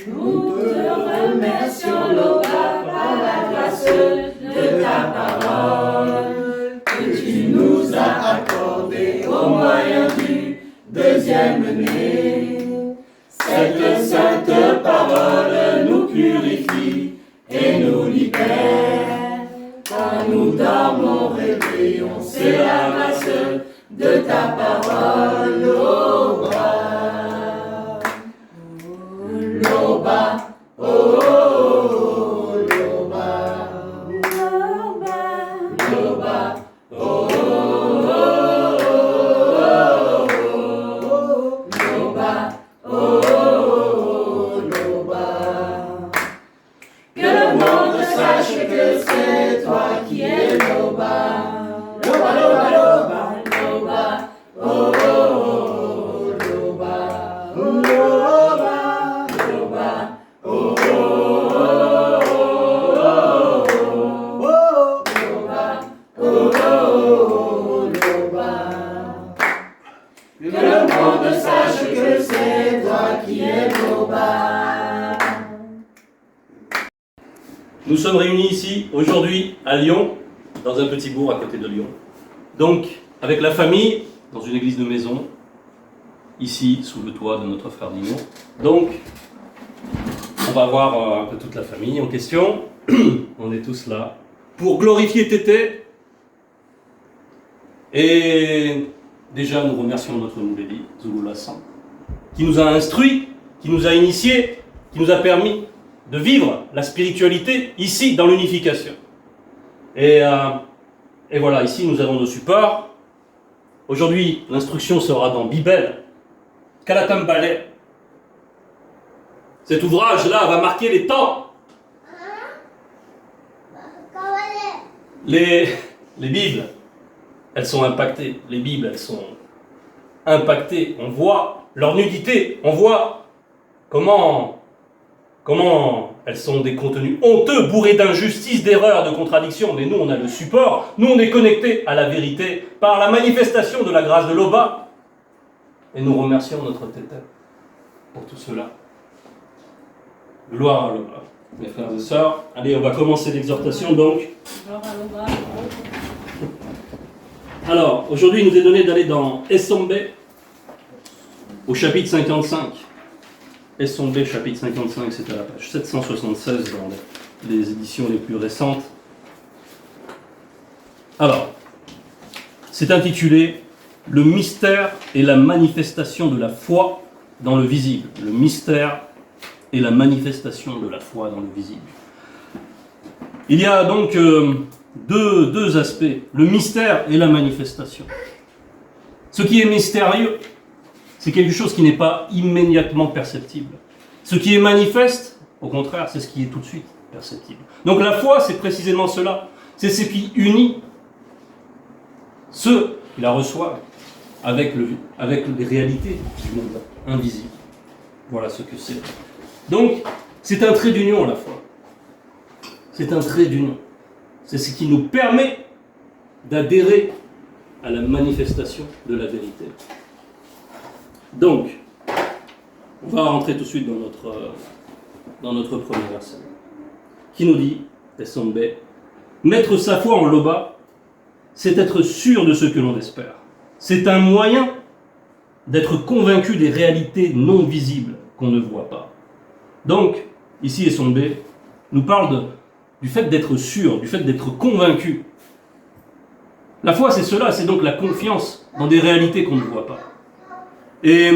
Nous te remercions, Loba, par la grâce de ta parole que tu nous as accordée au moyen du deuxième-né. Cette sainte parole nous purifie et nous libère. Quand nous dormons, réveillons, c'est la grâce de ta parole, Loba. Loba, oh, oh, oh, Loba. Loba, Loba, oh, oh, oh, oh, Loba, oh, oh, Loba. Que le monde sache que c'est toi qui es Loba. Loba, Loba, Loba, Loba, oh, oh, oh, Loba, Loba, Loba, oh, oh, oh, Loba, oh, oh, Loba. Que le monde sache que c'est toi qui es Loba. Nous sommes réunis ici, aujourd'hui, à Lyon, dans un petit bourg à côté de Lyon. Donc, avec la famille, dans une église de maison, ici, sous le toit de notre frère Dino. Donc, on va voir un peu toute la famille en question. On est tous là pour glorifier Tété. Et déjà, nous remercions notre Mouledi, Zouloulassan, qui nous a instruits, qui nous a initiés, qui nous a permis de vivre la spiritualité ici, dans l'unification. Et voilà, ici, nous avons nos supports. Aujourd'hui, l'instruction sera dans Bibel, Kalatambale. Cet ouvrage-là va marquer les temps. Les Bibles, elles sont impactées. Les Bibles, elles sont impactées. On voit leur nudité. On voit comment elles sont des contenus honteux, bourrés d'injustice, d'erreurs, de contradictions. Mais nous, on a le support. Nous, on est connectés à la vérité par la manifestation de la grâce de Loba. Et nous remercions notre Tété pour tout cela. Gloire à Loba. Mes frères et sœurs, allez, on va commencer l'exhortation donc. Gloire à Loba. Alors, aujourd'hui, il nous est donné d'aller dans Essombe, au chapitre 55. Essombe, chapitre 55, c'est à la page 776 dans les éditions les plus récentes. Alors, c'est intitulé « Le mystère et la manifestation de la foi dans le visible ». Le mystère et la manifestation de la foi dans le visible. Il y a donc deux aspects, le mystère et la manifestation. Ce qui est mystérieux, c'est quelque chose qui n'est pas immédiatement perceptible. Ce qui est manifeste, au contraire, c'est ce qui est tout de suite perceptible. Donc la foi, c'est précisément cela. C'est ce qui unit ceux qui la reçoivent avec les réalités du monde invisible. Voilà ce que c'est. Donc, c'est un trait d'union, la foi. C'est un trait d'union. C'est ce qui nous permet d'adhérer à la manifestation de la vérité. Donc, on va rentrer tout de suite dans notre premier verset, qui nous dit, Essombe, mettre sa foi en Loba, c'est être sûr de ce que l'on espère. C'est un moyen d'être convaincu des réalités non visibles qu'on ne voit pas. Donc, ici, Essombe nous parle du fait d'être sûr, du fait d'être convaincu. La foi, c'est cela, c'est donc la confiance dans des réalités qu'on ne voit pas. Et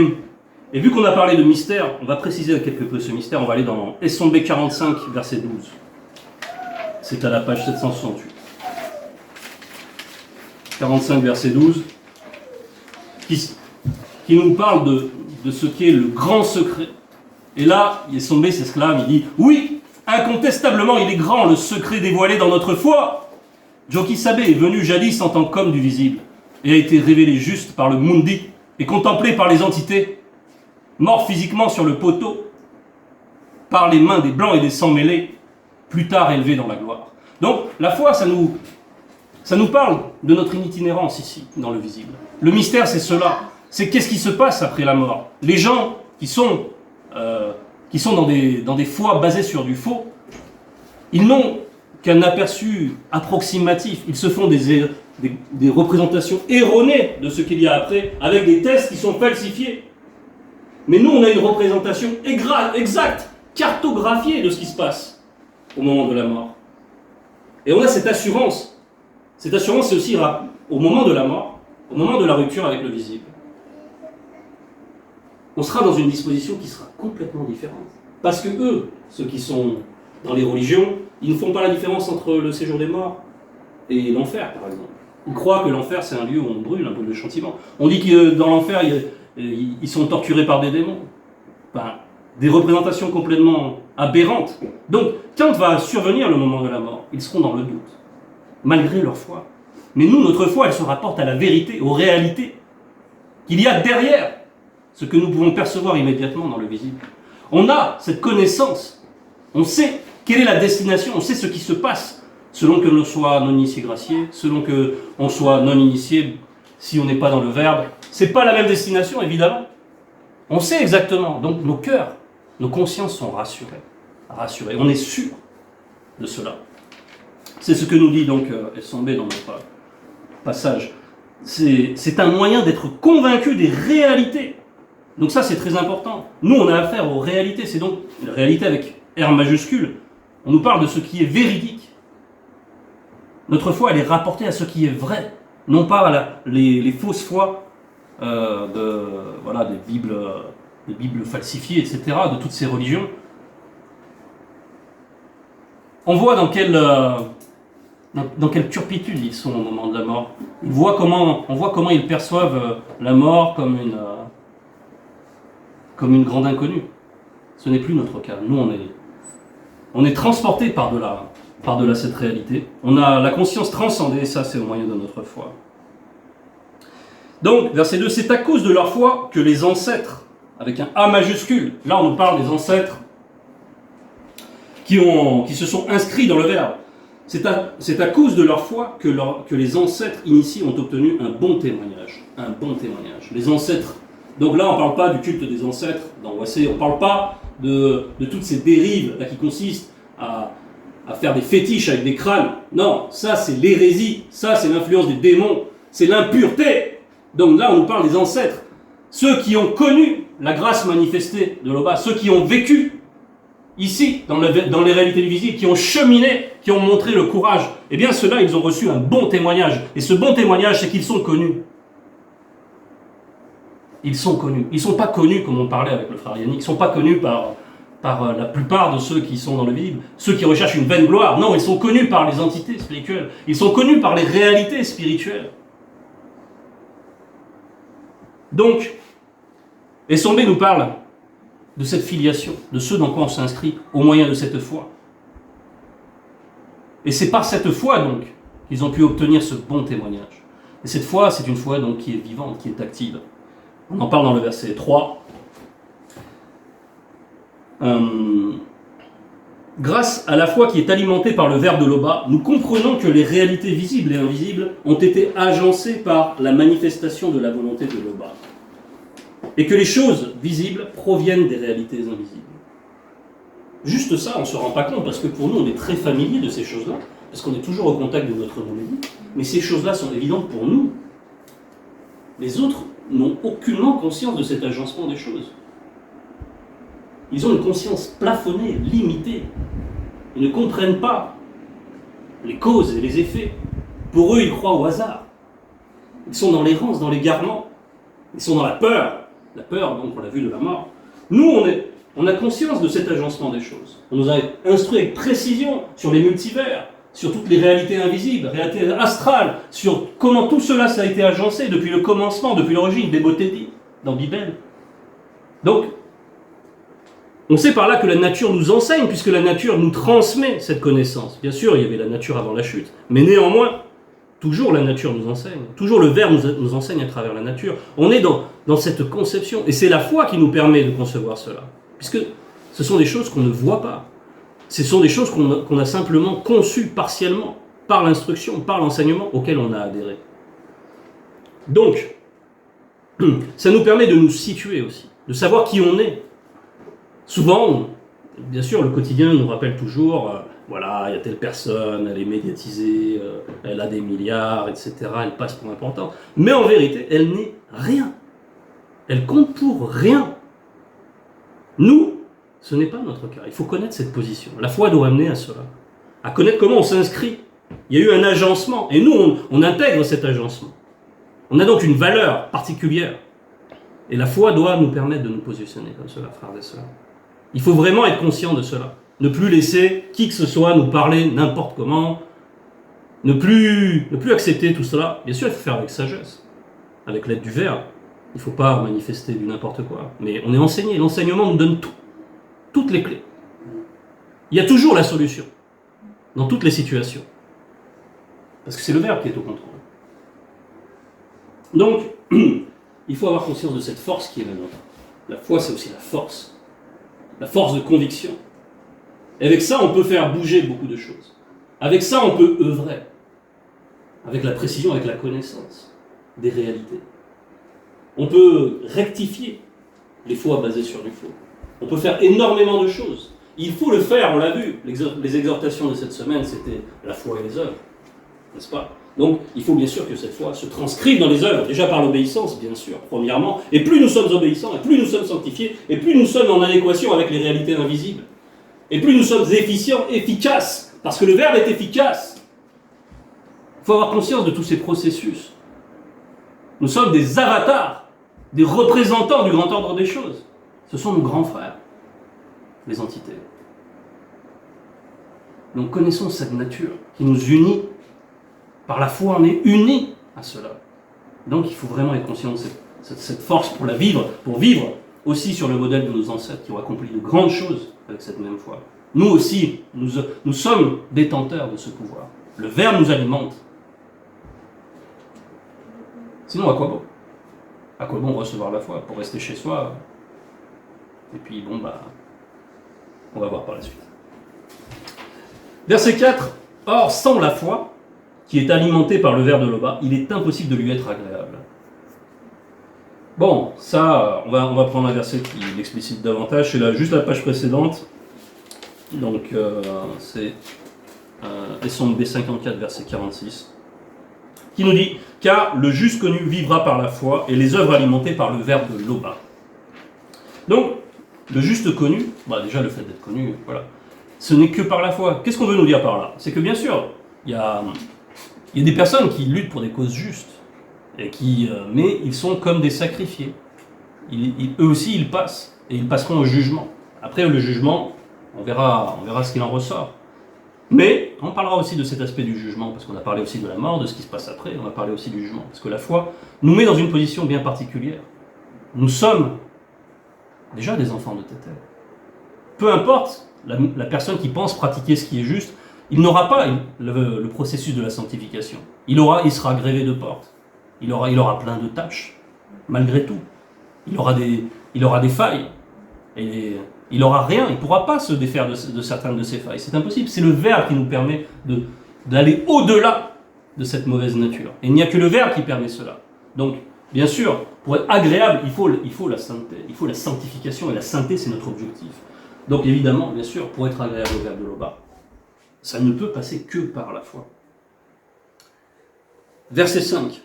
vu qu'on a parlé de mystère, on va préciser quelque peu ce mystère. On va aller dans Essombe 45, verset 12. C'est à la page 768. 45, verset 12, qui nous parle de ce qu'est le grand secret. Et là, Essombe s'exclame, il dit « Oui, incontestablement, il est grand le secret dévoilé dans notre foi. Joki Sabe est venu jadis en tant qu'homme du visible et a été révélé juste par le Mundi et contemplé par les entités, mort physiquement sur le poteau, par les mains des blancs et des sangs mêlés, plus tard élevé dans la gloire. » Donc, la foi, ça nous parle de notre itinérance ici, dans le visible. Le mystère, c'est cela. C'est qu'est-ce qui se passe après la mort. Les gens qui sont qui sont dans des foi basées sur du faux, ils n'ont qu'un aperçu approximatif. Ils se font des représentations erronées de ce qu'il y a après, avec des tests qui sont falsifiés. Mais nous, on a une représentation exacte, cartographiée de ce qui se passe au moment de la mort. Et on a cette assurance. Cette assurance, c'est aussi au moment de la mort, au moment de la rupture avec le visible. On sera dans une disposition qui sera complètement différente. Parce que eux, ceux qui sont dans les religions, ils ne font pas la différence entre le séjour des morts et l'enfer, par exemple. Ils croient que l'enfer, c'est un lieu où on brûle, un peu de châtiment. On dit que dans l'enfer, ils sont torturés par des démons. Enfin, des représentations complètement aberrantes. Donc, quand va survenir le moment de la mort, ils seront dans le doute, malgré leur foi. Mais nous, notre foi, elle se rapporte à la vérité, aux réalités qu'il y a derrière ce que nous pouvons percevoir immédiatement dans le visible. On a cette connaissance, on sait quelle est la destination, on sait ce qui se passe, selon que l'on soit non-initié gracié, selon que l'on soit non-initié si on n'est pas dans le Verbe. C'est pas la même destination, évidemment. On sait exactement, donc nos cœurs, nos consciences sont rassurées. On est sûr de cela. C'est ce que nous dit donc Essombé dans notre passage. C'est un moyen d'être convaincu des réalités. Donc ça, c'est très important. Nous, on a affaire aux réalités. C'est donc une réalité avec R majuscule. On nous parle de ce qui est véridique. Notre foi, elle est rapportée à ce qui est vrai. Non pas à les fausses foi des Bibles falsifiées, etc., de toutes ces religions. On voit dans quelle turpitude ils sont au moment de la mort. On voit comment ils perçoivent la mort comme une grande inconnue. Ce n'est plus notre cas. Nous, on est transportés par-delà cette réalité. On a la conscience transcendée, et ça, c'est au moyen de notre foi. Donc, verset 2, c'est à cause de leur foi que les ancêtres, avec un A majuscule, là on nous parle des ancêtres qui se sont inscrits dans le Verbe. C'est à cause de leur foi que les ancêtres initiés ont obtenu un bon témoignage. Un bon témoignage. Les ancêtres. Donc là, on ne parle pas du culte des ancêtres dans OAC, on ne parle pas de toutes ces dérives là, qui consistent à faire des fétiches avec des crânes. Non, ça c'est l'hérésie, ça c'est l'influence des démons, c'est l'impureté. Donc là, on nous parle des ancêtres. Ceux qui ont connu la grâce manifestée de l'Oba, ceux qui ont vécu ici, dans les réalités du visible, qui ont cheminé, qui ont montré le courage, eh bien ceux-là, ils ont reçu un bon témoignage. Et ce bon témoignage, c'est qu'ils sont connus. Ils sont connus. Ils ne sont pas connus, comme on parlait avec le frère Yannick, ils ne sont pas connus par la plupart de ceux qui sont dans le visible, ceux qui recherchent une vaine gloire. Non, ils sont connus par les entités spirituelles. Ils sont connus par les réalités spirituelles. Donc, Essombé nous parle de cette filiation, de ce dans quoi on s'inscrit au moyen de cette foi. Et c'est par cette foi, donc, qu'ils ont pu obtenir ce bon témoignage. Et cette foi, c'est une foi donc, qui est vivante, qui est active. On en parle dans le verset 3. Grâce à la foi qui est alimentée par le Verbe de l'Oba, nous comprenons que les réalités visibles et invisibles ont été agencées par la manifestation de la volonté de l'Oba. Et que les choses visibles proviennent des réalités invisibles. Juste ça, on ne se rend pas compte, parce que pour nous, on est très familier de ces choses-là, parce qu'on est toujours au contact de notre homélie, mais ces choses-là sont évidentes pour nous. Les autres n'ont aucunement conscience de cet agencement des choses. Ils ont une conscience plafonnée, limitée. Ils ne comprennent pas les causes et les effets. Pour eux, ils croient au hasard. Ils sont dans l'errance, dans l'égarement. Ils sont dans la peur. La peur, donc, on l'a vu, de la mort. Nous, on a conscience de cet agencement des choses. On nous a instruit avec précision sur les multivers, sur toutes les réalités invisibles, réalités astrales, sur comment tout cela ça a été agencé depuis le commencement, depuis l'origine des Botedi, dans Bibel. Donc, on sait par là que la nature nous enseigne, puisque la nature nous transmet cette connaissance. Bien sûr, il y avait la nature avant la chute, mais néanmoins, toujours la nature nous enseigne. Toujours le Verbe nous enseigne à travers la nature. On est dans cette conception, et c'est la foi qui nous permet de concevoir cela. Puisque ce sont des choses qu'on ne voit pas. Ce sont des choses qu'on a simplement conçues partiellement, par l'instruction, par l'enseignement auquel on a adhéré. Donc, ça nous permet de nous situer aussi, de savoir qui on est. Souvent, bien sûr, le quotidien nous rappelle toujours, voilà, il y a telle personne, elle est médiatisée, elle a des milliards, etc., elle passe pour importante. Mais en vérité, elle n'est rien. Elle compte pour rien. Nous, ce n'est pas notre cas. Il faut connaître cette position. La foi doit amener à cela, à connaître comment on s'inscrit. Il y a eu un agencement, et nous, on intègre cet agencement. On a donc une valeur particulière. Et la foi doit nous permettre de nous positionner comme cela, frères et sœurs. Il faut vraiment être conscient de cela. Ne plus laisser qui que ce soit nous parler n'importe comment. Ne plus accepter tout cela. Bien sûr, il faut faire avec sagesse, avec l'aide du Verbe. Il ne faut pas manifester du n'importe quoi. Mais on est enseigné. L'enseignement nous donne tout. Toutes les clés. Il y a toujours la solution. Dans toutes les situations. Parce que c'est le Verbe qui est au contrôle. Donc, il faut avoir conscience de cette force qui est la nôtre. La foi, c'est aussi la force. La force de conviction. Et avec ça, on peut faire bouger beaucoup de choses. Avec ça, on peut œuvrer. Avec la précision, avec la connaissance des réalités. On peut rectifier les foi basées sur du faux. On peut faire énormément de choses. Il faut le faire, on l'a vu. Les exhortations de cette semaine, c'était la foi et les œuvres. N'est-ce pas? Donc, il faut bien sûr que cette foi se transcrive dans les œuvres, déjà par l'obéissance, bien sûr, premièrement. Et plus nous sommes obéissants, et plus nous sommes sanctifiés, et plus nous sommes en adéquation avec les réalités invisibles. Et plus nous sommes efficaces, parce que le Verbe est efficace. Il faut avoir conscience de tous ces processus. Nous sommes des avatars, des représentants du grand ordre des choses. Ce sont nos grands frères, les entités. Donc connaissons cette nature qui nous unit. Par la foi, on est unis à cela. Donc il faut vraiment être conscient de cette force pour vivre aussi sur le modèle de nos ancêtres qui ont accompli de grandes choses avec cette même foi. Nous aussi, nous sommes détenteurs de ce pouvoir. Le Verbe nous alimente. Sinon, à quoi bon? À quoi bon recevoir la foi? Pour rester chez soi? Et puis, bon, on va voir par la suite. Verset 4. Or, sans la foi, qui est alimentée par le Verbe de Loba, il est impossible de lui être agréable. Bon, ça, on va prendre un verset qui l'explicite davantage. C'est juste la page précédente. Donc, c'est Psaume B54, verset 46. Qui nous dit « Car le juste connu vivra par la foi, et les œuvres alimentées par le Verbe de Loba. » Donc, le juste connu, déjà le fait d'être connu, voilà, ce n'est que par la foi. Qu'est-ce qu'on veut nous dire par là? C'est que bien sûr, il y a des personnes qui luttent pour des causes justes, et mais ils sont comme des sacrifiés. Eux aussi, ils passent, et ils passeront au jugement. Après le jugement, on verra ce qu'il en ressort. Mais on parlera aussi de cet aspect du jugement, parce qu'on a parlé aussi de la mort, de ce qui se passe après, on va parler aussi du jugement. Parce que la foi nous met dans une position bien particulière. Nous sommes déjà des enfants de Tétèle. Peu importe la personne qui pense pratiquer ce qui est juste, il n'aura pas le processus de la sanctification. Il sera grévé de portes. Il aura plein de tâches, malgré tout. Il aura des failles. Et il n'aura rien, il ne pourra pas se défaire de certaines de ces failles. C'est impossible. C'est le Verbe qui nous permet d'aller au-delà de cette mauvaise nature. Et il n'y a que le Verbe qui permet cela. Donc, bien sûr, pour être agréable, il faut la sainteté, il faut la sanctification, et la sainteté, c'est notre objectif. Donc évidemment, bien sûr, pour être agréable au Verbe de Loba, ça ne peut passer que par la foi. Verset 5.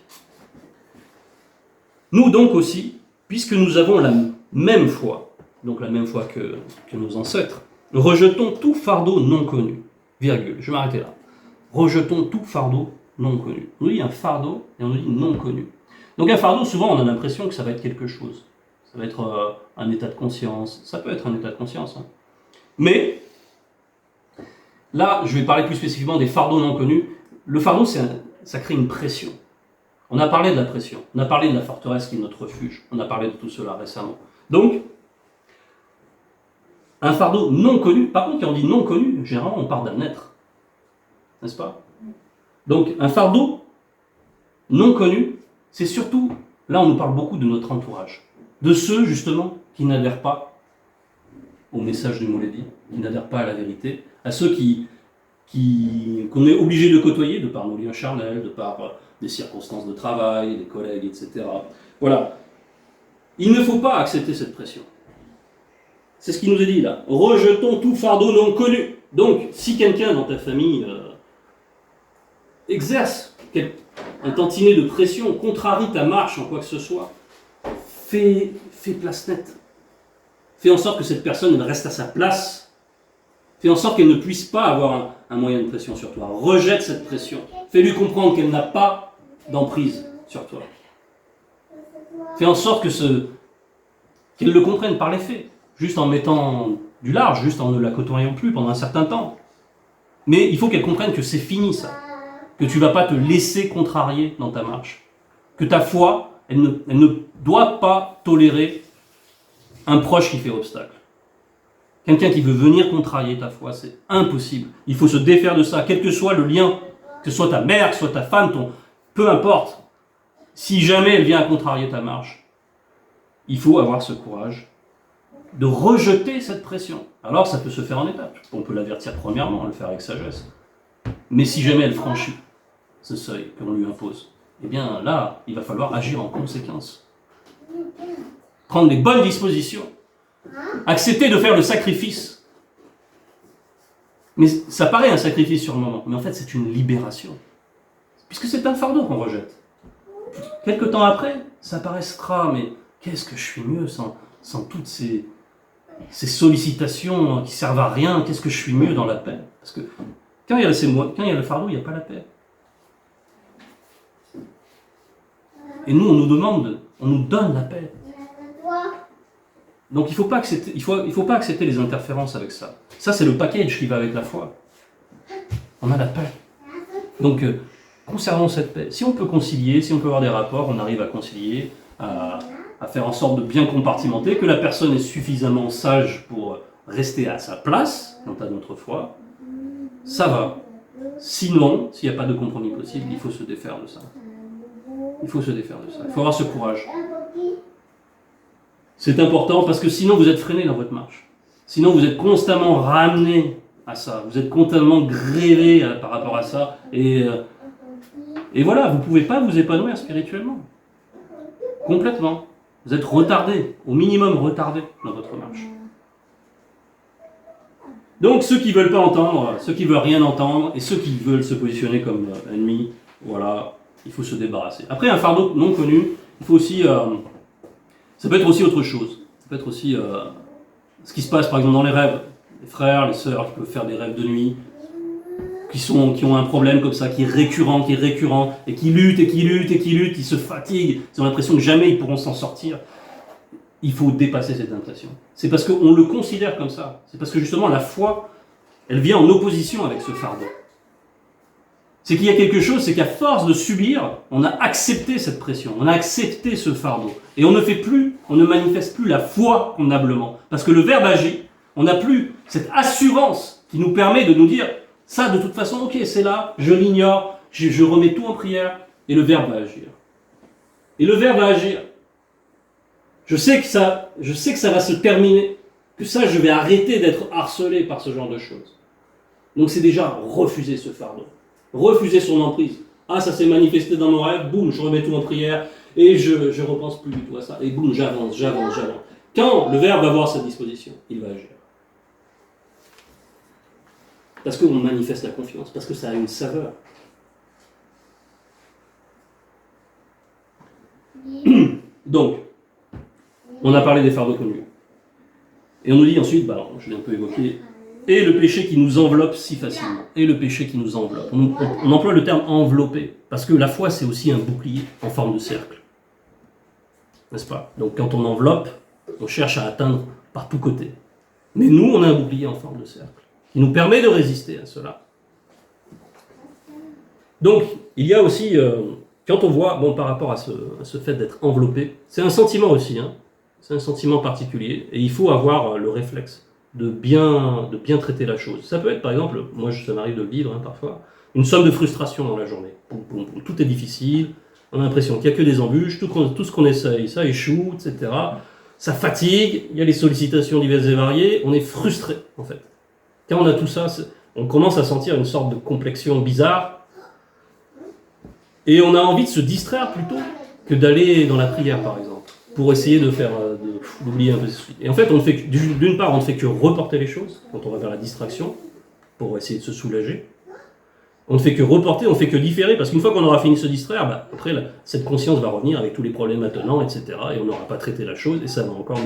Nous donc aussi, puisque nous avons la même foi, donc la même foi que nos ancêtres, rejetons tout fardeau non connu. Virgule, je vais m'arrêter là. Rejetons tout fardeau non connu. On nous dit un fardeau et on nous dit non connu. Donc un fardeau, souvent on a l'impression que ça va être quelque chose. Ça va être un état de conscience. Ça peut être un état de conscience. Hein. Mais, là, je vais parler plus spécifiquement des fardeaux non connus. Le fardeau, ça crée une pression. On a parlé de la pression. On a parlé de la forteresse qui est notre refuge. On a parlé de tout cela récemment. Donc, un fardeau non connu, par contre, quand on dit non connu, généralement on part d'un être. N'est-ce pas? Donc, un fardeau non connu, c'est surtout, là on nous parle beaucoup de notre entourage. De ceux, justement, qui n'adhèrent pas au message du Moulédi, qui n'adhèrent pas à la vérité, à ceux qu'on est obligé de côtoyer, de par nos liens charnels, de par des circonstances de travail, des collègues, etc. Voilà. Il ne faut pas accepter cette pression. c'est ce qu'il nous est dit là. Rejetons tout fardeau non connu. Donc, si quelqu'un dans ta famille exerce un tantinet de pression, contrarie ta marche en quoi que ce soit, fais place nette. Fais en sorte que cette personne elle reste à sa place. Fais en sorte qu'elle ne puisse pas avoir un moyen de pression sur toi. Rejette cette pression. Fais-lui comprendre qu'elle n'a pas d'emprise sur toi. Fais en sorte qu'elle le comprenne par les faits, juste en mettant du large, juste en ne la côtoyant plus pendant un certain temps. Mais il faut qu'elle comprenne que c'est fini ça, que tu ne vas pas te laisser contrarier dans ta marche, que ta foi, elle ne doit pas tolérer un proche qui fait obstacle. Quelqu'un qui veut venir contrarier ta foi, c'est impossible. Il faut se défaire de ça, quel que soit le lien, que ce soit ta mère, que ce soit ta femme, peu importe. Si jamais elle vient à contrarier ta marche, il faut avoir ce courage de rejeter cette pression. Alors ça peut se faire en étapes. On peut l'avertir premièrement, le faire avec sagesse. Mais si jamais elle franchit ce seuil qu'on lui impose, eh bien là, il va falloir agir en conséquence. Prendre les bonnes dispositions. Accepter de faire le sacrifice. Mais ça paraît un sacrifice sur le moment, mais en fait c'est une libération. Puisque c'est un fardeau qu'on rejette. Quelque temps après, ça paraîtra, mais qu'est-ce que je suis mieux sans toutes ces sollicitations qui servent à rien, qu'est-ce que je suis mieux dans la paix? Parce que quand il y a le fardeau, il n'y a pas la paix. Et nous, on nous donne la paix. Donc il ne faut pas accepter les interférences avec ça. Ça, c'est le package qui va avec la foi. On a la paix. Donc, conservons cette paix. Si on peut concilier, si on peut avoir des rapports, on arrive à concilier, à faire en sorte de bien compartimenter, que la personne est suffisamment sage pour rester à sa place, quant à notre foi, ça va. Sinon, s'il n'y a pas de compromis possible, il faut se défaire de ça. Il faut se défaire de ça. Il faut avoir ce courage. C'est important parce que sinon vous êtes freiné dans votre marche. Sinon vous êtes constamment ramené à ça. Vous êtes constamment grévé par rapport à ça. Et voilà, vous ne pouvez pas vous épanouir spirituellement. Complètement. Vous êtes retardé, au minimum retardé dans votre marche. Donc ceux qui ne veulent pas entendre, ceux qui ne veulent rien entendre, et ceux qui veulent se positionner comme ennemis, voilà, il faut se débarrasser. Après, un fardeau non connu, il faut aussi... ça peut être aussi autre chose. Ça peut être aussi ce qui se passe par exemple dans les rêves. Les frères, les sœurs qui peuvent faire des rêves de nuit, qui ont un problème comme ça, qui est récurrent, et qui luttent, qui se fatiguent, ils ont l'impression que jamais ils pourront s'en sortir. Il faut dépasser cette impression. C'est parce qu'on le considère comme ça. C'est parce que justement la foi, elle vient en opposition avec ce fardeau. C'est qu'il y a quelque chose, c'est qu'à force de subir, on a accepté cette pression, on a accepté ce fardeau. Et on ne manifeste plus la foi convenablement. Parce que le Verbe agit, on n'a plus cette assurance qui nous permet de nous dire, ça de toute façon, ok, c'est là, je l'ignore, je remets tout en prière, et le Verbe va agir. Et le Verbe va agir. Je sais que ça va se terminer, que ça, je vais arrêter d'être harcelé par ce genre de choses. Donc c'est déjà refuser ce fardeau. Refuser son emprise. Ah, ça s'est manifesté dans mon rêve, boum, je remets tout en prière, et je repense plus du tout à ça. Et boum, j'avance. Quand le Verbe va avoir sa disposition, il va agir. Parce qu'on manifeste la confiance, parce que ça a une saveur. Donc, on a parlé des fardeaux connus. Et on nous dit ensuite, je l'ai un peu évoqué, et le péché qui nous enveloppe si facilement. Et le péché qui nous enveloppe. On emploie le terme envelopper, parce que la foi, c'est aussi un bouclier en forme de cercle. N'est-ce pas? Donc quand on enveloppe, on cherche à atteindre par tous côtés. Mais nous, on a un bouclier en forme de cercle, qui nous permet de résister à cela. Donc, il y a aussi, quand on voit, par rapport à ce fait d'être enveloppé, c'est un sentiment aussi, c'est un sentiment particulier, et il faut avoir le réflexe de bien traiter la chose. Ça peut être, par exemple, moi ça m'arrive de le vivre parfois, une somme de frustration dans la journée. Tout est difficile, on a l'impression qu'il n'y a que des embûches, tout ce qu'on essaye, ça échoue, etc. Ça fatigue, il y a les sollicitations diverses et variées, on est frustré, en fait. Quand on a tout ça, on commence à sentir une sorte de complexion bizarre, et on a envie de se distraire plutôt que d'aller dans la prière, par exemple. pour essayer d'oublier un peu ces soucis. Et en fait, d'une part, on ne fait que reporter les choses, quand on va vers la distraction, pour essayer de se soulager. On ne fait que reporter, on ne fait que différer, parce qu'une fois qu'on aura fini de se distraire, après, cette conscience va revenir avec tous les problèmes attenants, etc. Et on n'aura pas traité la chose, et ça va encore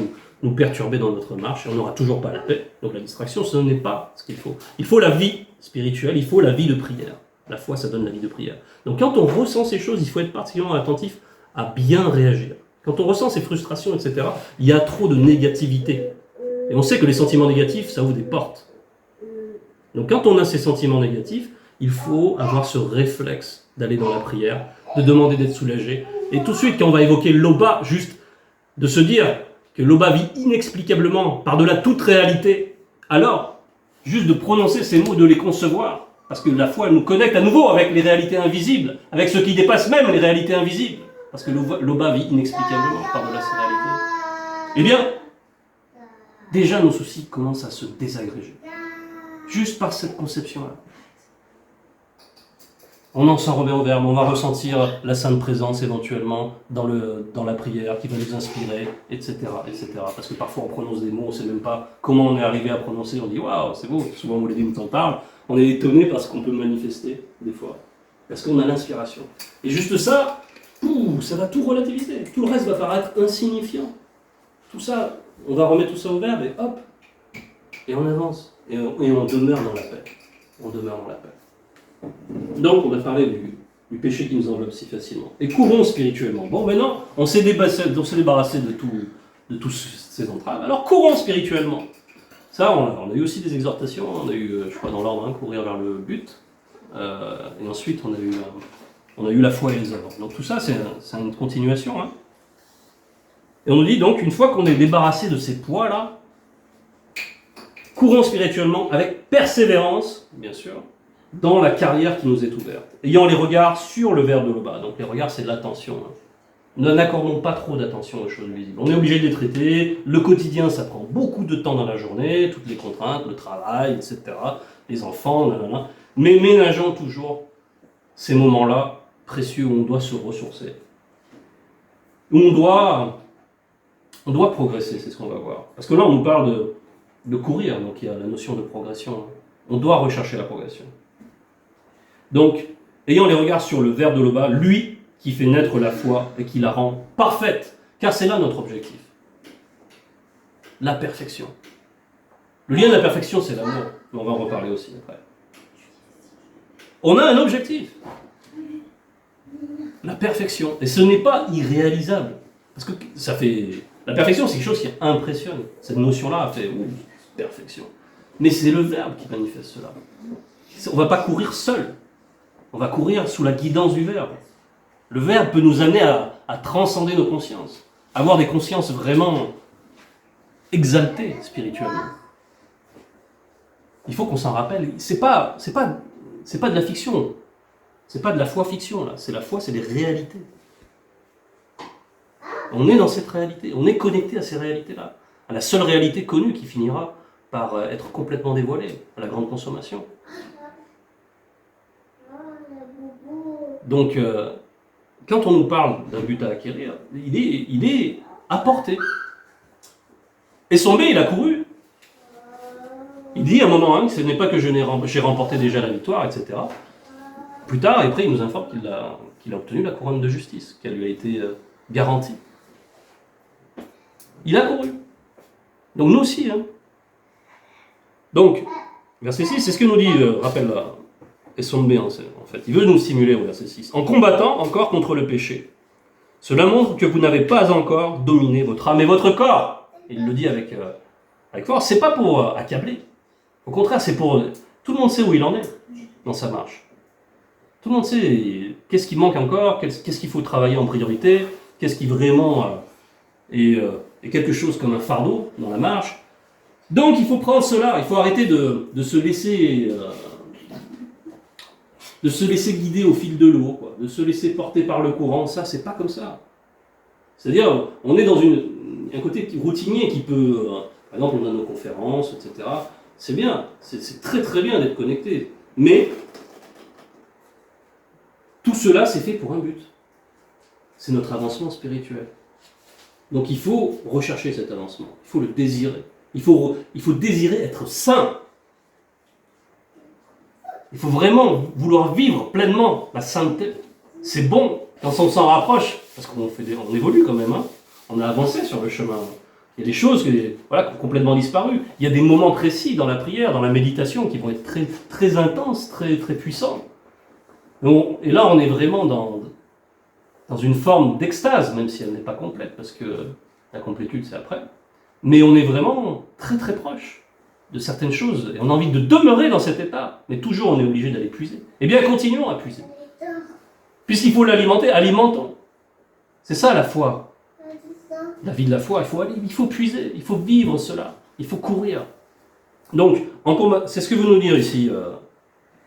nous perturber dans notre marche, et on n'aura toujours pas la paix. Donc la distraction, ce n'est pas ce qu'il faut. Il faut la vie spirituelle, il faut la vie de prière. La foi, ça donne la vie de prière. Donc quand on ressent ces choses, il faut être particulièrement attentif à bien réagir. Quand on ressent ces frustrations, etc., il y a trop de négativité. Et on sait que les sentiments négatifs, ça ouvre des portes. Donc quand on a ces sentiments négatifs, il faut avoir ce réflexe d'aller dans la prière, de demander d'être soulagé. Et tout de suite, quand on va évoquer l'Oba, juste de se dire que l'Oba vit inexplicablement par-delà toute réalité, alors, juste de prononcer ces mots, de les concevoir, parce que la foi, elle nous connecte à nouveau avec les réalités invisibles, avec ce qui dépasse même les réalités invisibles, parce que l'Oba vit inexplicablement par-delà ces réalités. Eh bien, déjà nos soucis commencent à se désagréger, juste par cette conception-là. On en s'en remet au verbe, on va ressentir la sainte présence éventuellement dans la prière qui va nous inspirer, etc., etc. Parce que parfois on prononce des mots, on ne sait même pas comment on est arrivé à prononcer, on dit waouh, c'est beau, souvent on les dit, on t'en parle, on est étonné parce qu'on peut manifester des fois, parce qu'on a l'inspiration. Et juste ça, ça va tout relativiser, tout le reste va paraître insignifiant. Tout ça, on va remettre tout ça au verbe et hop, et on avance, et on demeure dans la paix. On demeure dans la paix. Donc, on a parlé du péché qui nous enveloppe si facilement. Et courons spirituellement. Bon, maintenant, on s'est débarrassé de tous ces entraves. Alors, courons spirituellement. Ça, on a eu aussi des exhortations. On a eu, je crois, dans l'ordre, courir vers le but. Et ensuite, on a eu la foi et les œuvres. Donc, tout ça, c'est une continuation. Hein. Et on nous dit donc, une fois qu'on est débarrassé de ces poids-là, courons spirituellement avec persévérance, bien sûr, dans la carrière qui nous est ouverte, ayant les regards sur le verbe de l'Oba. Donc les regards, c'est de l'attention. Hein. N'accordons pas trop d'attention aux choses visibles. On est obligé de les traiter. Le quotidien, ça prend beaucoup de temps dans la journée, toutes les contraintes, le travail, etc., les enfants, nanana. Mais ménageons toujours ces moments-là précieux où on doit se ressourcer. Où on doit progresser, c'est ce qu'on va voir. Parce que là, on nous parle de courir, donc il y a la notion de progression. On doit rechercher la progression. Donc, ayant les regards sur le verbe de l'Oba, lui qui fait naître la foi et qui la rend parfaite, car c'est là notre objectif. La perfection. Le lien de la perfection, c'est l'amour, mais on va en reparler aussi après. On a un objectif. La perfection. Et ce n'est pas irréalisable. Parce que la perfection, c'est quelque chose qui impressionne. Cette notion-là a fait perfection. Mais c'est le verbe qui manifeste cela. On ne va pas courir seul. On va courir sous la guidance du verbe. Le verbe peut nous amener à transcender nos consciences, avoir des consciences vraiment exaltées spirituellement. Il faut qu'on s'en rappelle. C'est pas de la fiction. C'est pas de la foi fiction là. C'est la foi, c'est des réalités. On est dans cette réalité. On est connecté à ces réalités-là, à la seule réalité connue qui finira par être complètement dévoilée, à la grande consommation. Donc, quand on nous parle d'un but à acquérir, il est à portée. Et son B, il a couru. Il dit à un moment, hein, ce n'est pas que j'ai remporté déjà la victoire, etc. Plus tard, et après, il nous informe qu'il a obtenu la couronne de justice, qu'elle lui a été garantie. Il a couru. Donc nous aussi. Hein. Donc, verset 6, c'est ce que nous dit, rappelle là, et son B, en fait. Il veut nous stimuler au verset 6. En combattant encore contre le péché. Cela montre que vous n'avez pas encore dominé votre âme et votre corps. Et il le dit avec force. C'est pas pour accabler. Au contraire, c'est pour... Tout le monde sait où il en est dans sa marche. Tout le monde sait qu'est-ce qui manque encore, qu'est-ce qu'il faut travailler en priorité, qu'est-ce qui vraiment est quelque chose comme un fardeau dans la marche. Donc il faut prendre cela, il faut arrêter de se laisser... de se laisser guider au fil de l'eau, quoi, de se laisser porter par le courant, ça, c'est pas comme ça. C'est-à-dire, on est dans un côté routinier qui peut... par exemple, on a nos conférences, etc. C'est bien, c'est très très bien d'être connecté. Mais, tout cela, c'est fait pour un but. C'est notre avancement spirituel. Donc il faut rechercher cet avancement, il faut le désirer. Il faut désirer être saint. Il faut vraiment vouloir vivre pleinement la sainteté. C'est bon quand on s'en rapproche, parce qu'on évolue quand même, hein. On a avancé sur le chemin. Il y a des choses qui ont complètement disparu. Il y a des moments précis dans la prière, dans la méditation, qui vont être très, très intenses, très, très puissants. Et là, on est vraiment dans une forme d'extase, même si elle n'est pas complète, parce que la complétude, c'est après. Mais on est vraiment très, très proche de certaines choses. Et on a envie de demeurer dans cet état. Mais toujours, on est obligé d'aller puiser. Eh bien, continuons à puiser. Puisqu'il faut l'alimenter, alimentons. C'est ça, la foi. La vie de la foi, il faut puiser, il faut vivre cela, il faut courir. Donc, c'est ce que veut nous dire ici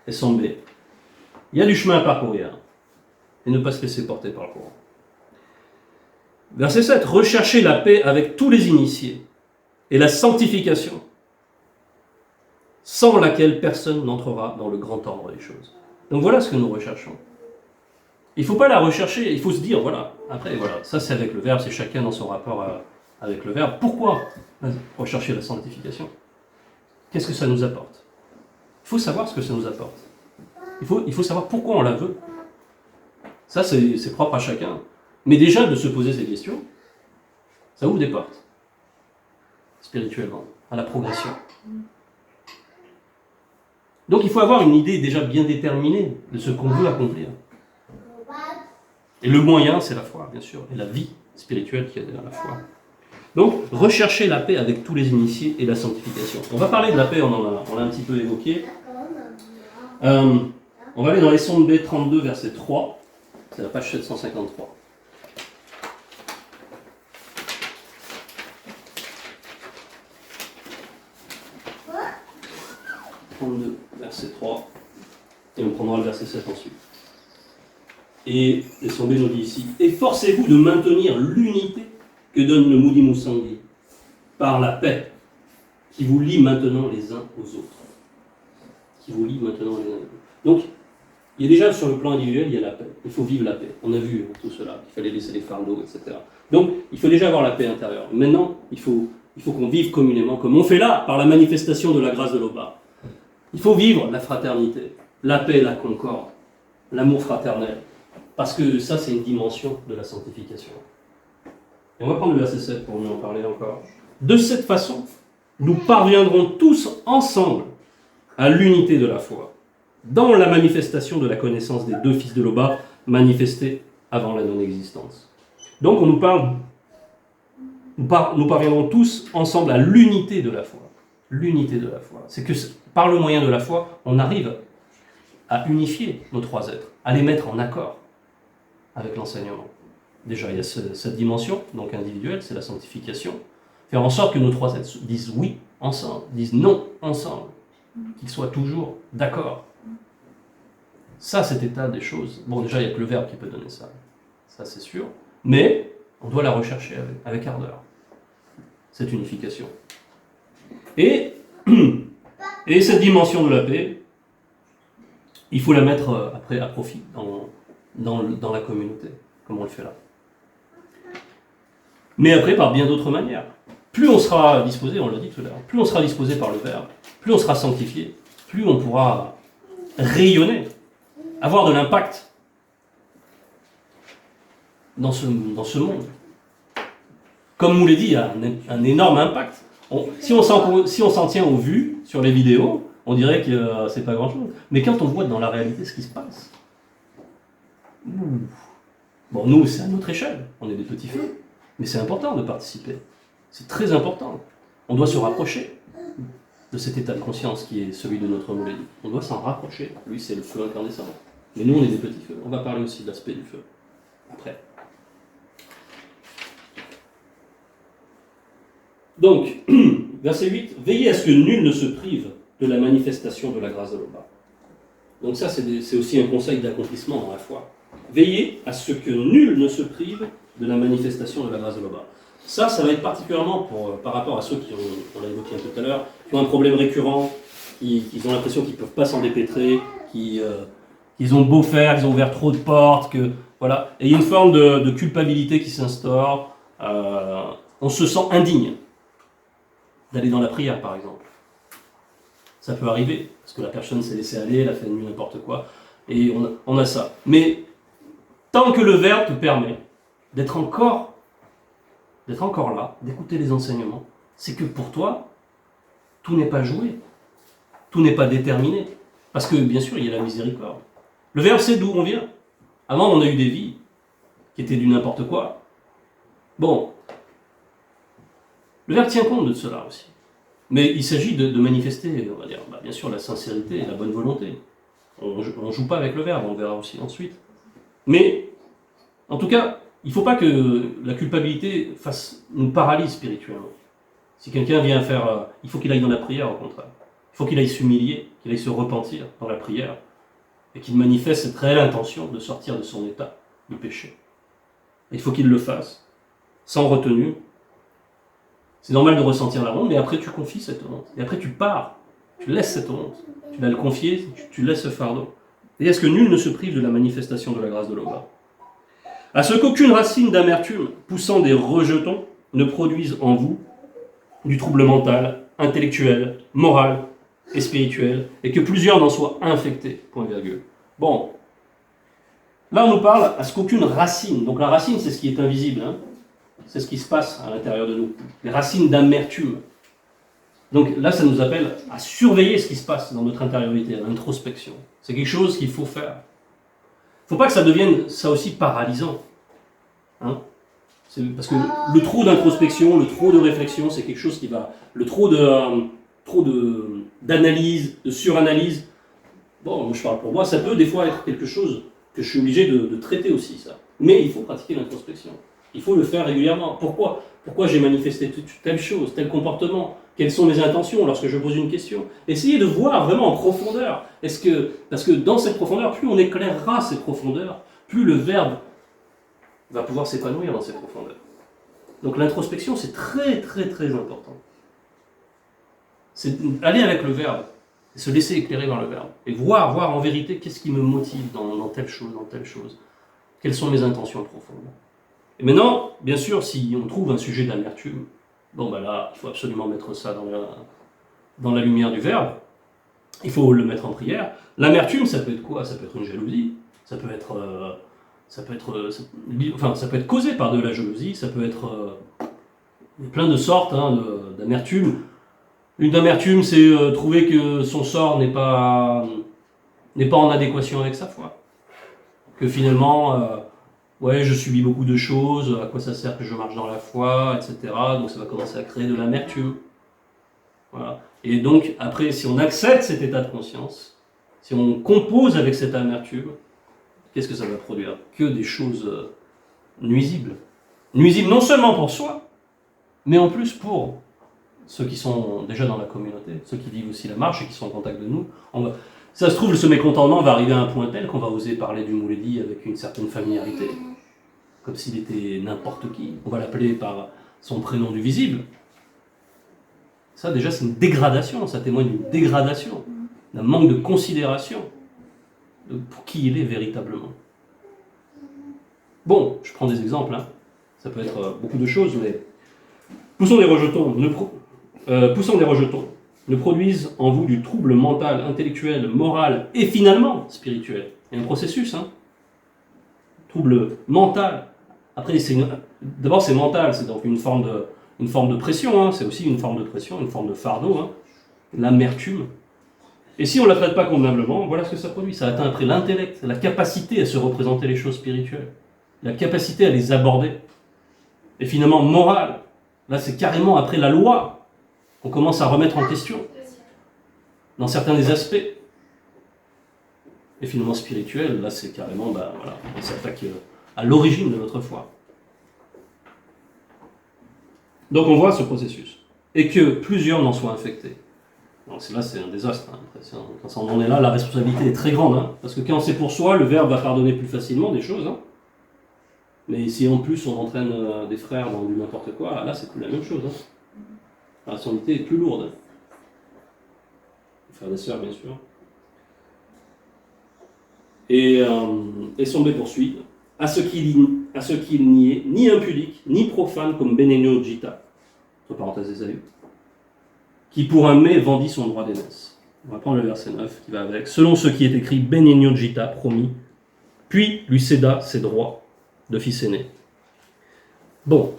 SMB. Il y a du chemin à parcourir et ne pas se laisser porter par le courant. Verset 7, recherchez la paix avec tous les initiés et la sanctification, sans laquelle personne n'entrera dans le grand ordre des choses. Donc voilà ce que nous recherchons. Il ne faut pas la rechercher, il faut se dire, voilà, après, voilà, ça c'est avec le verbe, c'est chacun dans son rapport avec le verbe. Pourquoi rechercher la sanctification? Qu'est-ce que ça nous apporte? Il faut savoir ce que ça nous apporte. Il faut savoir pourquoi on la veut. Ça, c'est propre à chacun. Mais déjà, de se poser ces questions, ça ouvre des portes, spirituellement, à la progression. Donc il faut avoir une idée déjà bien déterminée de ce qu'on veut accomplir. Et le moyen, c'est la foi, bien sûr, et la vie spirituelle qu'il y a derrière la foi. Donc, rechercher la paix avec tous les initiés et la sanctification. On va parler de la paix, on l'a un petit peu évoqué. On va aller dans les Sondes B 32, verset 3. C'est la page 753. 32, verset 3. Et on prendra le verset 7 ensuite. Et les Sombé nous dit ici, efforcez-vous de maintenir l'unité que donne le Moody Musangi par la paix qui vous lie maintenant les uns aux autres. Qui vous lie maintenant les uns aux autres. Donc, il y a déjà sur le plan individuel, il y a la paix. Il faut vivre la paix. On a vu tout cela, il fallait laisser les fardeaux, etc. Donc, il faut déjà avoir la paix intérieure. Maintenant, il faut qu'on vive communément, comme on fait là, par la manifestation de la grâce de l'Oba. Il faut vivre la fraternité, la paix, la concorde, l'amour fraternel. Parce que ça, c'est une dimension de la sanctification. Et on va prendre le verset 7 pour nous en parler encore. De cette façon, nous parviendrons tous ensemble à l'unité de la foi, dans la manifestation de la connaissance des deux fils de l'Oba, manifestés avant la non-existence. Donc, on nous parle, nous parviendrons tous ensemble à l'unité de la foi. L'unité de la foi. C'est que par le moyen de la foi, on arrive à unifier nos trois êtres, à les mettre en accord avec l'enseignement. Déjà, il y a cette dimension, donc individuelle, c'est la sanctification. Faire en sorte que nos trois êtres disent oui ensemble, disent non ensemble, qu'ils soient toujours d'accord. Ça, cet état des choses, bon, déjà, il n'y a que le verbe qui peut donner ça. Ça, c'est sûr. Mais on doit la rechercher avec ardeur, cette unification. Et cette dimension de la paix, il faut la mettre après à profit dans la communauté, comme on le fait là. Mais après, par bien d'autres manières. Plus on sera disposé, on l'a dit tout à l'heure, plus on sera disposé par le Verbe, plus on sera sanctifié, plus on pourra rayonner, avoir de l'impact dans ce monde. Comme vous l'ai dit, il y a un énorme impact. Si on s'en tient aux vues sur les vidéos, on dirait que c'est pas grand-chose. Mais quand on voit dans la réalité ce qui se passe, bon, nous, c'est à notre échelle, on est des petits feux, mais c'est important de participer. C'est très important. On doit se rapprocher de cet état de conscience qui est celui de notre Mouledi. On doit s'en rapprocher. Lui, c'est le feu incandescent. Mais nous, on est des petits feux. On va parler aussi de l'aspect du feu après. Donc, verset 8, veillez à ce que nul ne se prive de la manifestation de la grâce de l'Oba. Donc ça, c'est aussi un conseil d'accomplissement dans la foi. Veillez à ce que nul ne se prive de la manifestation de la grâce de l'Oba. Ça va être particulièrement par rapport à ceux qui on l'a évoqué tout à l'heure, qui ont un problème récurrent, qui ont l'impression qu'ils ne peuvent pas s'en dépêtrer, qu'ils ont beau faire, ils ont ouvert trop de portes, voilà. Et il y a une forme de culpabilité qui s'instaure, on se sent indigne d'aller dans la prière, par exemple. Ça peut arriver, parce que la personne s'est laissée aller, elle a fait de nuit n'importe quoi, et on a ça. Mais tant que le Verbe te permet d'être encore là, d'écouter les enseignements, c'est que pour toi, tout n'est pas joué, tout n'est pas déterminé. Parce que, bien sûr, il y a la miséricorde. Le Verbe sait d'où on vient. Avant, on a eu des vies qui étaient du n'importe quoi. Bon, le Verbe tient compte de cela aussi. Mais il s'agit de manifester, on va dire, bien sûr, la sincérité et la bonne volonté. On ne joue pas avec le Verbe, on verra aussi ensuite. Mais, en tout cas, il ne faut pas que la culpabilité nous paralyse spirituellement. Si quelqu'un vient faire... il faut qu'il aille dans la prière, au contraire. Il faut qu'il aille s'humilier, qu'il aille se repentir dans la prière, et qu'il manifeste cette réelle intention de sortir de son état de péché. Et il faut qu'il le fasse, sans retenue. C'est normal de ressentir la honte, mais après tu confies cette honte. Et après tu pars, tu laisses cette honte. Tu vas le confier, tu laisses ce fardeau. Et est-ce que nul ne se prive de la manifestation de la grâce de l'Oba? À ce qu'aucune racine d'amertume poussant des rejetons ne produise en vous du trouble mental, intellectuel, moral et spirituel, et que plusieurs n'en soient infectés, point virgule. Bon, là on nous parle à ce qu'aucune racine, donc la racine c'est ce qui est invisible, hein. C'est ce qui se passe à l'intérieur de nous, les racines d'amertume. Donc là ça nous appelle à surveiller ce qui se passe dans notre intériorité, à l'introspection. C'est quelque chose qu'il faut faire. Il ne faut pas que ça devienne ça aussi paralysant. Hein. Parce que le trop d'introspection, le trop de réflexion, c'est quelque chose qui va... Le trop d'analyse, de suranalyse, bon, moi je parle pour moi, ça peut des fois être quelque chose que je suis obligé de traiter aussi, ça. Mais il faut pratiquer l'introspection. Il faut le faire régulièrement. Pourquoi j'ai manifesté telle chose, tel comportement? Quelles sont mes intentions lorsque je pose une question? Essayez de voir vraiment en profondeur. Parce que dans cette profondeur, plus on éclairera ces profondeurs, plus le Verbe va pouvoir s'épanouir dans ces profondeurs. Donc l'introspection, c'est très très très important. C'est aller avec le Verbe, et se laisser éclairer par le Verbe, et voir en vérité qu'est-ce qui me motive dans telle chose, quelles sont mes intentions profondes. Et maintenant, bien sûr, si on trouve un sujet d'amertume, bon ben là, il faut absolument mettre ça dans la lumière du Verbe, il faut le mettre en prière. L'amertume, ça peut être quoi? Ça peut être une jalousie, ça peut être causé par de la jalousie, ça peut être plein de sortes d'amertume. Une amertume, c'est trouver que son sort n'est pas en adéquation avec sa foi. Que finalement, je subis beaucoup de choses, à quoi ça sert que je marche dans la foi, etc. Donc ça va commencer à créer de l'amertume. Voilà. Et donc, après, si on accepte cet état de conscience, si on compose avec cette amertume, qu'est-ce que ça va produire? Que des choses nuisibles. Nuisibles non seulement pour soi, mais en plus pour ceux qui sont déjà dans la communauté, ceux qui vivent aussi la marche et qui sont en contact de nous. Ça se trouve, ce mécontentement va arriver à un point tel qu'on va oser parler du Mouledi avec une certaine familiarité, comme s'il était n'importe qui. On va l'appeler par son prénom du visible. Ça, déjà, c'est une dégradation, ça témoigne d'une dégradation, d'un manque de considération pour qui il est véritablement. Bon, je prends des exemples, hein. Ça peut être beaucoup de choses, mais poussant des rejetons ne produisent en vous du trouble mental, intellectuel, moral et finalement spirituel. Il y a un processus, hein. Trouble mental. Après, d'abord c'est mental, c'est donc une forme de pression, hein. C'est aussi une forme de pression, une forme de fardeau, hein. L'amertume. Et si on ne la traite pas convenablement, voilà ce que ça produit. Ça atteint après l'intellect, la capacité à se représenter les choses spirituelles, la capacité à les aborder. Et finalement, morale. Là, c'est carrément après la loi qu'on commence à remettre en question, dans certains des aspects. Et finalement, spirituel, là, c'est carrément, on s'attaque à l'origine de notre foi. Donc, on voit ce processus. Et que plusieurs n'en soient infectés. Donc, là, c'est un désastre. Hein. Quand on en est là, la responsabilité est très grande. Hein, parce que quand c'est pour soi, le Verbe va pardonner plus facilement des choses. Hein. Mais si en plus on entraîne des frères dans du n'importe quoi, là c'est plus la même chose. Hein. La responsabilité est plus lourde. Hein. Les frères et sœurs, bien sûr. Et Sombé poursuit. à ce qu'il n'y est ni impudique, ni profane comme Benegno Gita, entre parenthèses Ésaü, qui pour un mai vendit son droit d'aînesse. On va prendre le verset 9 qui va avec. Selon ce qui est écrit, Benegno Gita promis, puis lui céda ses droits de fils aîné. Bon,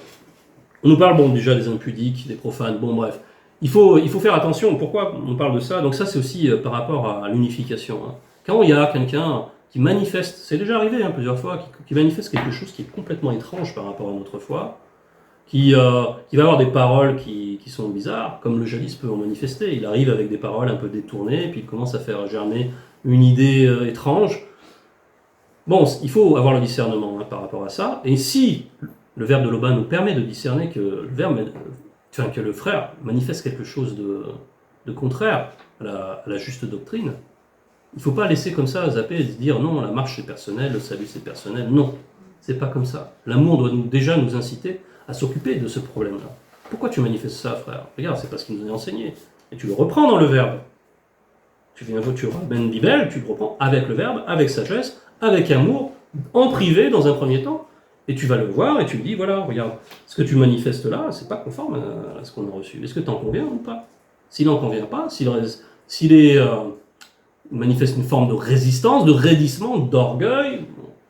on nous parle déjà des impudiques, des profanes, bon bref. Il faut faire attention, pourquoi on parle de ça? Donc ça c'est aussi par rapport à l'unification. Hein. Quand il y a quelqu'un qui manifeste, c'est déjà arrivé plusieurs fois, qui manifeste quelque chose qui est complètement étrange par rapport à notre foi, qui va avoir des paroles qui sont bizarres, comme le jadis peut en manifester. Il arrive avec des paroles un peu détournées, puis il commence à faire germer une idée étrange. Bon, il faut avoir le discernement par rapport à ça, et si le verbe de l'Aubin nous permet de discerner que le frère manifeste quelque chose de contraire à la juste doctrine, il ne faut pas laisser comme ça zapper et se dire non, la marche c'est personnel, le salut c'est personnel. Non, c'est pas comme ça. L'amour doit déjà nous inciter à s'occuper de ce problème-là. Pourquoi tu manifestes ça, frère? Regarde, c'est parce qu'il nous a enseigné. Et tu le reprends dans le verbe. Tu ramènes Bibel, tu le reprends avec le verbe, avec sagesse, avec amour, en privé dans un premier temps. Et tu vas le voir et tu lui dis, voilà, regarde, ce que tu manifestes là, c'est pas conforme à ce qu'on a reçu. Est-ce que tu en conviens ou pas? S'il n'en convient pas, s'il manifeste une forme de résistance, de raidissement, d'orgueil,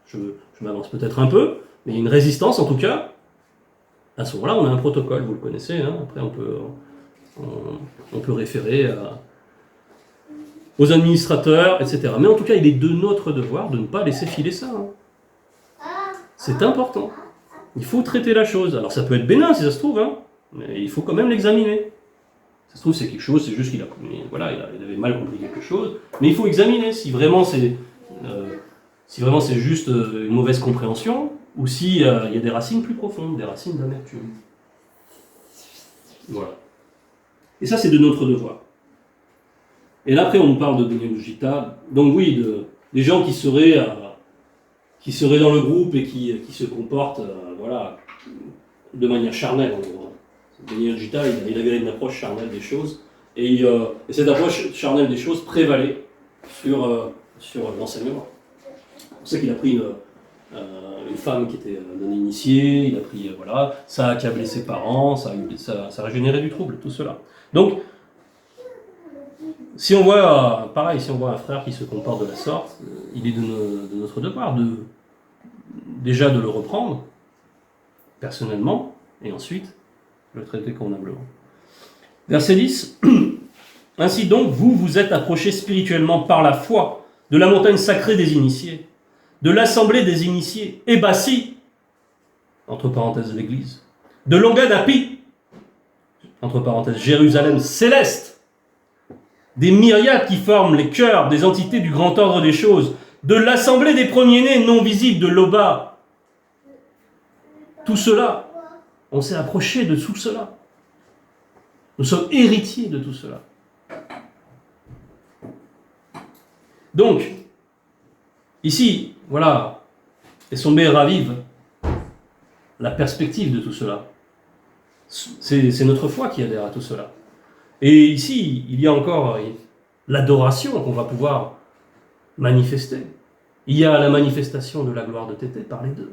je m'avance peut-être un peu, mais il y a une résistance en tout cas, à ce moment-là, on a un protocole, vous le connaissez, hein. Après on peut référer aux administrateurs, etc. Mais en tout cas, il est de notre devoir de ne pas laisser filer ça. Hein. C'est important. Il faut traiter la chose. Alors ça peut être bénin si ça se trouve, hein, mais il faut quand même l'examiner. Ça se trouve c'est quelque chose, c'est juste qu'il il avait mal compris quelque chose, mais il faut examiner si vraiment c'est juste une mauvaise compréhension, ou s'il y a des racines plus profondes, des racines d'amertume. Voilà. Et ça c'est de notre devoir. Et là après on nous parle de Benegno Gita, donc oui, des gens qui seraient dans le groupe et qui se comportent de manière charnelle en gros. Benegno Gita, il avait une approche charnelle des choses, et cette approche charnelle des choses prévalait sur l'enseignement. C'est pour ça qu'il a pris une femme qui était non initiée, il a pris, ça a accablé ses parents, ça a généré du trouble, tout cela. Donc, si on voit un frère qui se comporte de la sorte, il est de notre devoir déjà de le reprendre, personnellement, et ensuite le traiter convenablement. Verset 10. Ainsi donc, vous vous êtes approchés spirituellement par la foi de la montagne sacrée des initiés, de l'assemblée des initiés, Ébassi, entre parenthèses l'Église, de Longadapi, entre parenthèses Jérusalem céleste, des myriades qui forment les cœurs des entités du grand ordre des choses, de l'assemblée des premiers-nés non visibles de l'Oba. Tout cela, on s'est approché de tout cela. Nous sommes héritiers de tout cela. Donc, ici, et Sombé ravive la perspective de tout cela. C'est notre foi qui adhère à tout cela. Et ici, il y a encore l'adoration qu'on va pouvoir manifester. Il y a la manifestation de la gloire de Tété par les deux.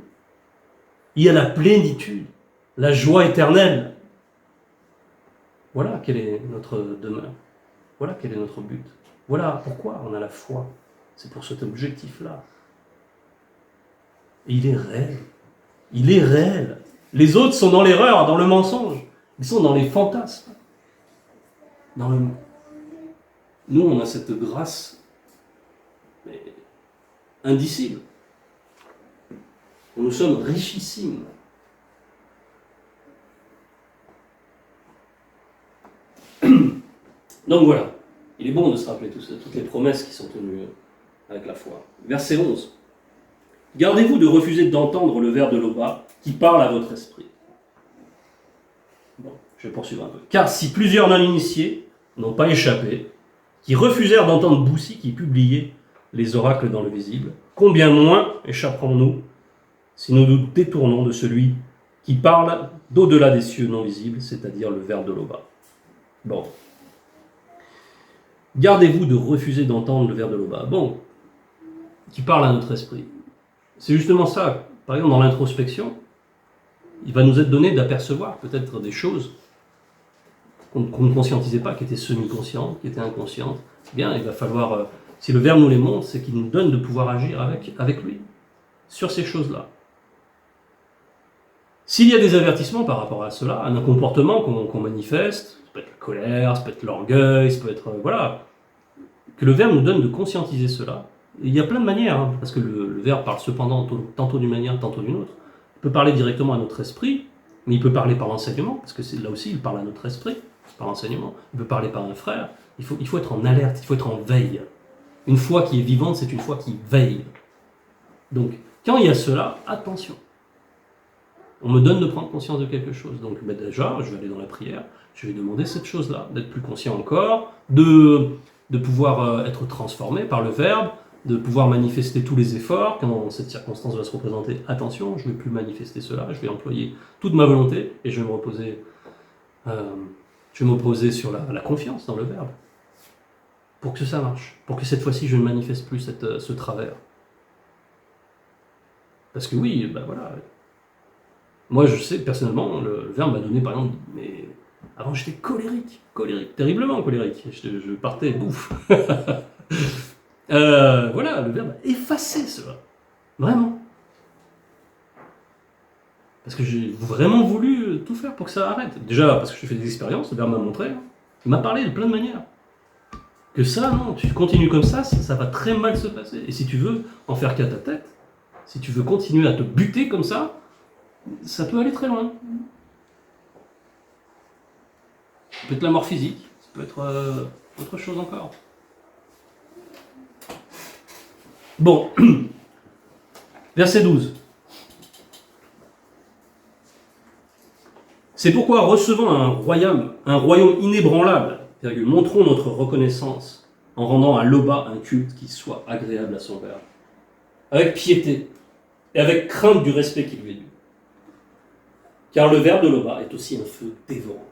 Il y a la plénitude, la joie éternelle. Voilà quelle est notre demeure. Voilà quel est notre but. Voilà pourquoi on a la foi. C'est pour cet objectif-là. Et il est réel. Il est réel. Les autres sont dans l'erreur, dans le mensonge. Ils sont dans les fantasmes. Nous, on a cette grâce indicible. Nous sommes richissimes. Donc voilà, il est bon de se rappeler toutes les promesses qui sont tenues avec la foi. Verset 11. Gardez-vous de refuser d'entendre le vers de l'Oba qui parle à votre esprit. Bon, je vais poursuivre un peu. Car si plusieurs non-initiés n'ont pas échappé, qui refusèrent d'entendre Boussi qui publiait les oracles dans le visible, combien moins échapperons-nous si nous nous détournons de celui qui parle d'au-delà des cieux non visibles, c'est-à-dire le vers de l'Oba. Bon. Gardez-vous de refuser d'entendre le vers de l'Oba. Bon, qui parle à notre esprit. c'est justement ça. Par exemple, dans l'introspection, il va nous être donné d'apercevoir peut-être des choses qu'on ne conscientisait pas, qui étaient semi-conscientes, qui étaient inconscientes. Bien, il va falloir, si le Verbe nous les montre, c'est qu'il nous donne de pouvoir agir avec lui, sur ces choses-là. S'il y a des avertissements par rapport à cela, à un comportement qu'on manifeste, ça peut être la colère, ça peut être l'orgueil, ça peut être, voilà, que le Verbe nous donne de conscientiser cela. Et il y a plein de manières, hein, parce que le Verbe parle cependant tantôt d'une manière, tantôt d'une autre. Il peut parler directement à notre esprit, mais il peut parler par l'enseignement, parce que là aussi, il parle à notre esprit, par l'enseignement. Il peut parler par un frère. Il faut être en alerte, il faut être en veille. Une foi qui est vivante, c'est une foi qui veille. Donc, quand il y a cela, attention. On me donne de prendre conscience de quelque chose. Donc, déjà, je vais aller dans la prière, je vais demander cette chose-là, d'être plus conscient encore, de pouvoir être transformé par le Verbe, de pouvoir manifester tous les efforts. Quand cette circonstance va se représenter, attention, je ne vais plus manifester cela, je vais employer toute ma volonté et je vais me reposer sur la confiance dans le Verbe. Pour que ça marche, pour que cette fois-ci je ne manifeste plus ce travers. Parce que oui, ben voilà. Moi je sais personnellement, le Verbe m'a donné par exemple, mais avant j'étais colérique, terriblement colérique. Je partais, bouffe. Voilà, le Verbe a effacé cela. Vraiment. Parce que j'ai vraiment voulu tout faire pour que ça arrête. Déjà parce que j'ai fait des expériences, le Verbe m'a montré. Il m'a parlé de plein de manières. Que ça, non, tu continues comme ça va très mal se passer. Et si tu veux en faire qu'à ta tête, si tu veux continuer à te buter comme ça peut aller très loin. Ça peut être la mort physique, ça peut être autre chose encore. Bon, verset 12. C'est pourquoi, recevant un royaume inébranlable, montrons notre reconnaissance en rendant à Loba un culte qui soit agréable à son Père, avec piété et avec crainte du respect qui lui est dû. Car le Verbe de Loba est aussi un feu dévorant.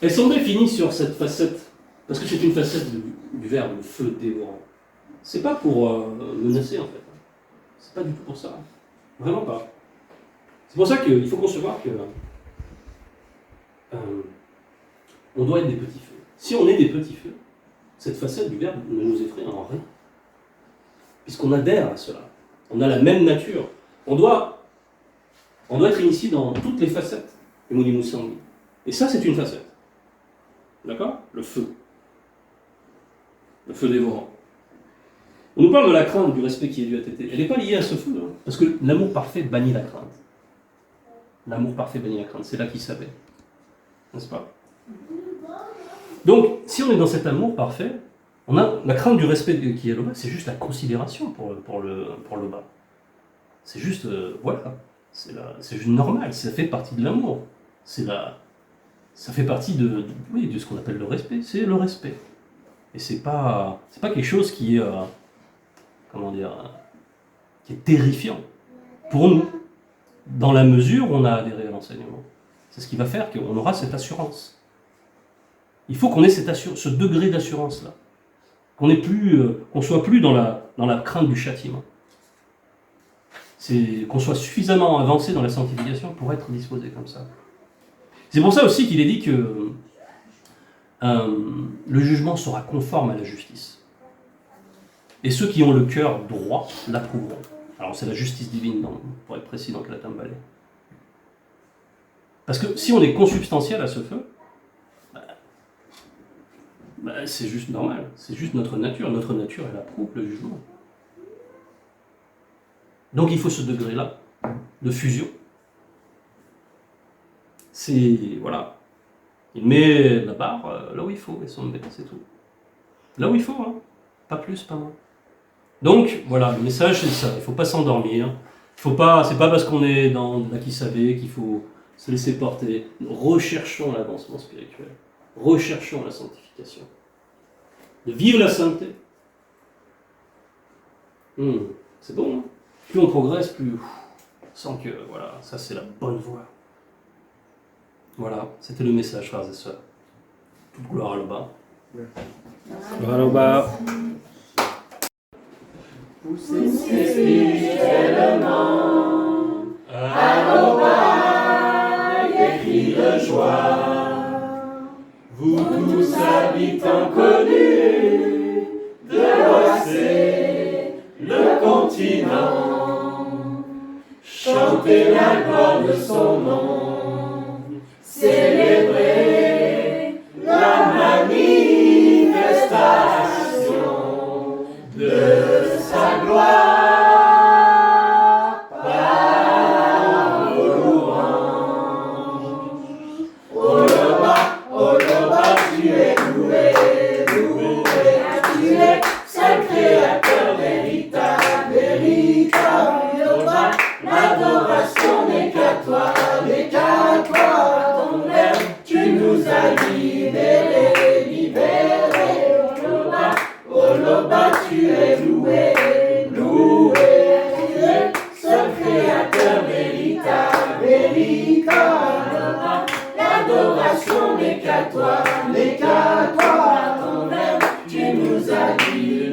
Elles sont définies sur cette facette, parce que c'est une facette du Verbe, le feu dévorant. C'est pas pour menacer en fait. C'est pas du tout pour ça. Vraiment pas. C'est pour ça qu'il faut concevoir que on doit être des petits feux. Si on est des petits feux, cette facette du Verbe ne nous effraie en rien. Puisqu'on adhère à cela. On a la même nature. On doit être initié dans toutes les facettes du Moulimus Sangui. Et ça, c'est une facette. D'accord ? Le feu. Le feu dévorant. On nous parle de la crainte, du respect qui est dû à Tété. Elle n'est pas liée à ce feu, hein, parce que l'amour parfait bannit la crainte. L'amour parfait bannit la crainte. C'est là qu'il savait. N'est-ce pas ? Donc, si on est dans cet amour parfait, on a la crainte du respect qui est Loba, c'est juste la considération pour Loba. C'est juste, voilà, c'est juste normal, ça fait partie de l'amour. Ça fait partie de ce qu'on appelle le respect, c'est le respect. Et c'est pas quelque chose qui est, qui est terrifiant pour nous, dans la mesure où on a adhéré à l'enseignement. C'est ce qui va faire qu'on aura cette assurance. Il faut qu'on ait ce degré d'assurance-là. Qu'on soit plus dans la crainte du châtiment. C'est qu'on soit suffisamment avancé dans la sanctification pour être disposé comme ça. C'est pour ça aussi qu'il est dit que le jugement sera conforme à la justice. Et ceux qui ont le cœur droit l'approuveront. Alors c'est la justice divine, pour être précis dans le latin balai. Parce que si on est consubstantiel à ce feu, c'est juste normal, c'est juste notre nature. Notre nature, elle approuve le jugement. Donc il faut ce degré-là de fusion. Voilà. Il met la barre là où il faut, et son bête, c'est tout. Là où il faut, hein. Pas plus, pas moins. Donc, voilà, le message, c'est ça. Il ne faut pas s'endormir. C'est pas parce qu'on est dans l'acquis savait qu'il faut se laisser porter. Recherchons l'avancement spirituel. Recherchons la sanctification. De vivre la sainteté. C'est bon, hein. Plus on progresse, plus on sent que, voilà, ça c'est la bonne voie. Voilà, c'était le message, frères et sœurs. Toute gloire à Loba. Gloire à Loba. poussez spirituellement à nos pas et cris de joie. Vous tous habitants connus de l'Océan, le continent, chantez la gloire de son nom, célébrez la manifestation de sa gloire par vos louanges. Oloba, tu es loué, tu es seul créateur véritable, Oloba, l'adoration n'est qu'à toi, ton verbe, tu nous as libérés, Oloba, tu es loué, tu es seul créateur véritable, Oloba, l'adoration n'est qu'à toi, ton verbe, tu nous as libérés.